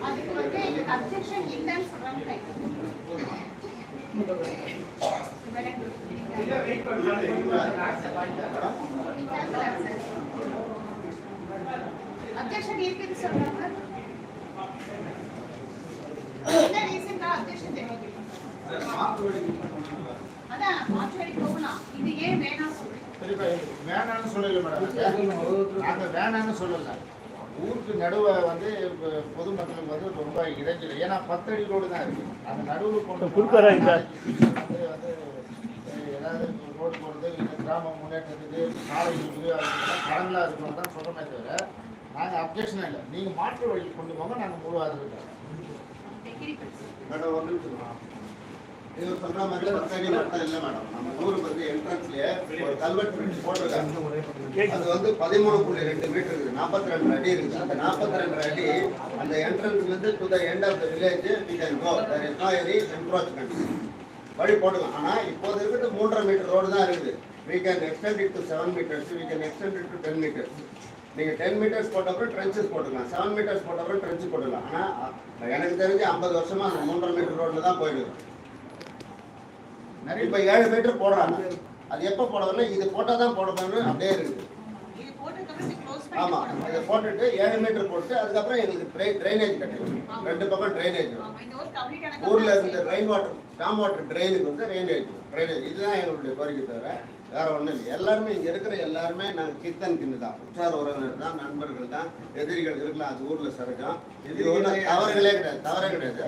அதுக்கு வந்து எங்களுக்கு அப்ஜெக்ஷன் இல்லைன்னு சொல்றாங்க. அப்ஜெக்ஷன் இருக்குன்னு சொல்றாங்க. என்ன ரீசன்டா அப்ஜெக்ஷன் தெரியும்? அதான் மாற்றுவழி போகலாம். இது ஏன் வேணாம் சொல்றீங்க? வேணான்னு சொல்லல மேடம். நாங்க வேணான்னு சொல்லல. ஊருக்கு நடுவை வந்து பொதுமக்களுக்கு வந்து ரொம்ப இடைஞ்சல். ஏன்னா 10 அடி ரோடு தான் இருக்கு. அந்த நடுவில் கொண்டு வந்து ஏதாவது ரோடு போடுறது இல்லை கிராம முன்னேற்றத்துக்கு சாலைகளுக்கு அதுக்கெல்லாம் கடன்லாம் இருக்கணும் தான் சொல்கிறோமே தவிர நாங்கள் அப்ஜெக்ஷன் இல்லை. நீங்கள் மாற்று வழி கொண்டு போங்க, நாங்கள் முழு ஆதரவு தரோம். மேடம் ஒரு நிமிஷம். இது சொல்ற மாதிரி 10 அடி மட்டும் இல்லை மேடம். நம்ம ஊருக்கு வந்து என்ட்ரன்ஸ்லயே ஒரு கல்வெட் பிரிட்ஜ் அது வந்து 13.2 மீட்டர் இருக்குது, 42 அடி இருக்குது. அந்த 42 அடி அந்த என்ட்ரன்ஸ்ல இருந்து to the end of the village we can go. There is no any encroachment. வழி போடலாம். ஆனா இப்போது இருக்கிறது 3.5 மீட்டர் ரோடு தான் இருக்குது. we can extend it to 7 meters, we can extend it to 10 meters. நீங்க 10 மீட்டர்ஸ் போட்டப்பறம் ட்ரென்ச்சஸ் போட்டுக்கலாம், 7 மீட்டர்ஸ் போட்டப்பறம் ட்ரென்ச் போட்டுக்கலாம். ஆனா எனக்கு தெரிஞ்சு 50 வருஷமா அந்த 3.5 மீட்டர் ரோட்ல தான் போயிடுது. நிறைய இப்ப 7 மீட்டர் போடுறாங்க. அது எப்ப போடவில்லை, இது போட்டா தான் போடணும்னு அப்படியே இருக்குது. ஆமா, இதை போட்டுட்டு 7 மீட்டர் போட்டு அதுக்கப்புறம் எங்களுக்கு ட்ரைனேஜ் கட்டணும். 2 பக்கம் ட்ரைனேஜ். ஊர்ல இருந்த ரெயின் வாட்டர் ஸ்டாம் வாட்டர் ட்ரெயினுக்கு வந்து ட்ரைனேஜ் இதுதான் எங்களுடைய கோரிக்கை தவிர வேற ஒன்றும் இல்லை. எல்லாருமே இங்க இருக்கிற எல்லாருமே நாங்கள் கித்தன் கிண்ணு தான், உற்சார உறவினர் தான், நண்பர்கள் தான். எதிரிகள் இருக்கலாம், அது ஊர்ல சரக்கும். இது ஒன்றும் தவறுகளே கிடையாது.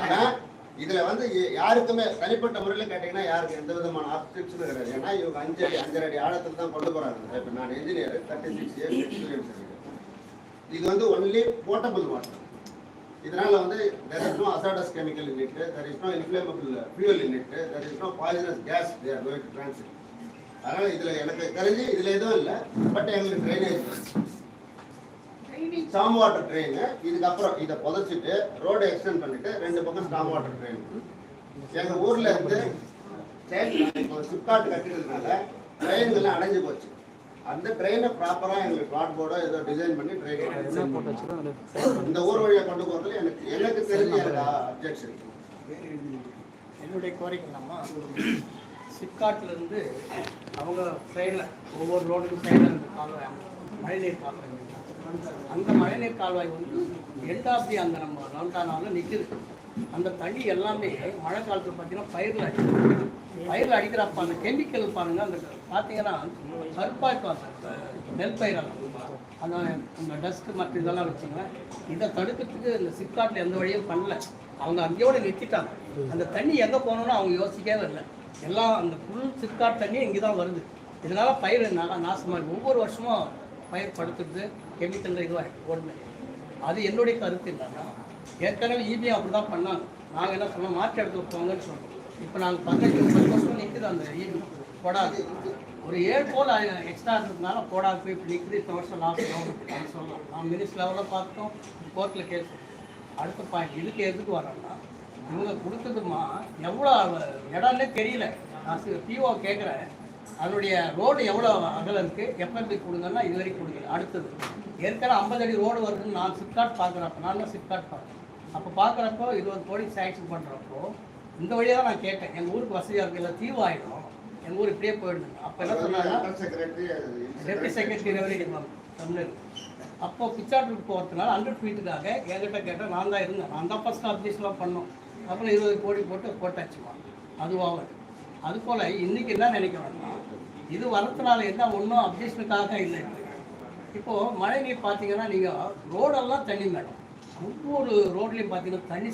ஆனா இதுல வந்து யாருக்குமே தனிப்பட்ட முறையில் கேட்டீங்கன்னா யாருக்கு எந்த விதமான ஆப்ஜெக்ஷனும் கிடையாது. ஏன்னா இவங்க 5 அடி ஆழத்தில் தான் கொண்டு போறாங்க. இப்போ நான் என்ஜினியர், 36 இயர்ஸ் எக்ஸ்பீரியன்ஸ் இருக்கு. இது வந்து ஒன்லி போர்ட்டபிள் வாட்டர். இதனால வந்து there is no hazardous chemical in it, there is no inflammable fuel in it, there is no poisonous gas they are going to transit. அதனால இதுல எனக்கு தெரிஞ்சு இதுல எதுவும் இல்லை. பட் எங்களுக்கு ட்ரைனேஜ் ஸ்டாம் வாட்டர் ட்ரெயின், இதுக்கப்புறம் இதை புதைச்சிட்டு ரோடு எக்ஸ்டெண்ட் பண்ணிட்டு 2 பக்கம் ஸ்டாம் வாட்டர் ட்ரெயின். எங்க ஊர்ல இருந்து சிப்காட் கட்டினதுனால ட்ரெயின்கள்லாம் அடைஞ்சு போச்சு. அந்த ட்ரெயினை ப்ராப்பரா எங்களுக்கு பிளாட் போர்டோ ஏதோ டிசைன் பண்ணி ட்ரெயின் இந்த ஊர் வழியா கொண்டு போறதுல எனக்கு தெரிஞ்ச அப்ஜெக்ஷன். என்னுடைய கோரிக்கை நம்ம சிப்காட்ல இருந்து அவங்க சைடில் ஒவ்வொரு ரோடுக்கும் சைடில் இருந்து கால்வாய் மழைநீர் கால்வாய், அந்த மழைநீர் கால்வாய் வந்து எண்டாப்தி அந்த நம்ம லவுண்டானாவில் நிற்குது. அந்த தண்ணி எல்லாமே மழை காலத்தில் பார்த்தீங்கன்னா பயிரில் அடிக்கிறப்ப அந்த கெமிக்கல் பாருங்கள், அந்த பார்த்தீங்கன்னா கருப்பாக இருக்கும் நெல் பயிரெல்லாம். அந்த டஸ்ட்டு மற்ற இதெல்லாம் வச்சுங்களேன். இதை தடுக்கிறதுக்கு இந்த சிப்காட்டில் எந்த வழியும் பண்ணல. அவங்க அங்கேயோட நிறுத்திட்டாங்க. அந்த தண்ணி எங்கே போகணுன்னு அவங்க யோசிக்கவே இல்லை. எல்லாம் அந்த ஃபுல் சிப்காட் தண்ணி இங்கே தான் வருது. இதனால் பயிர் நாசமாக இருக்குது. ஒவ்வொரு வருஷமும் பயிர் படுத்துறது கெமிக்கல் இதுவாக உடனே. அது என்னுடைய கருத்து இல்லைன்னா ஏற்கனவே ஈபியும் அப்படி தான் பண்ணாங்க. நாங்கள் என்ன சொன்னோம், மாற்றி எடுத்து வைப்பாங்கன்னு சொன்னோம். இப்போ நாங்கள் 15 வருஷம் நிற்குது அந்த ஈபி போடாது. ஒரு 7 போல் எக்ஸ்ட்ரா இருக்கிறதுனால போடாது போய் இப்போ நிற்குது. இப்போ வருஷம் லாஸ்ட் கவர்மெண்ட் சொல்லலாம். நான் மினிஸ்டர் லெவலில் பார்த்தோம், கோர்ட்டில் கேஸ். அடுத்த பாயிண்ட் இதுக்கு எதுக்கு வரோம்னா, இவங்க கொடுத்ததுமா எவ்வளோ இடம்னே தெரியல. நான் பிஓ கேட்குறேன், அதனுடைய ரோடு எவ்வளோ அகலம் இருக்குது, எப்போ கொடுங்கன்னா இது வரைக்கும் கொடுக்கல. அடுத்தது ஏற்கனவே 50 அடி ரோடு வருதுன்னு நான் சிப்காட் பார்க்குறப்ப, நான் தான் சிப்காட் பார்க்குறேன். அப்போ பார்க்குறப்போ 20 கோடி சாங்ஷன் பண்ணுறப்போ இந்த வழியாக தான் நான் கேட்டேன். எங்கள் ஊருக்கு வசதியாக இருக்குது, இல்லை தீவு ஆகிடும், எங்கள் ஊர் இப்படியே போயிடுங்க. அப்போ என்ன சொன்னாங்க, டெப்டி செக்ரட்டரி ரெவன்யூ தமிழர். அப்போ பிச்சாட்டூருக்கு போகிறதுனால 100 ஃபீட்டுக்காக என்கிட்ட கேட்டால் நான் தான் இருந்தேன். நான் தான் ஃபஸ்ட் அப்ஜெக்ஷன்லாம் பண்ணோம். அப்புறம் 20 கோடி போட்டாச்சுமா. அதுவாக அதுபோல் இன்றைக்கி என்ன நினைக்கிறோம்னா, இது வரதுனால என்ன ஒன்றும் அப்ஜெக்ஷனுக்காக இல்லை. இப்போது மழை நீர் பார்த்தீங்கன்னா நீங்கள் ரோடெல்லாம் தண்ணி மேடம், ஒவ்வொரு ரோட்லேயும் பார்த்தீங்கன்னா தண்ணி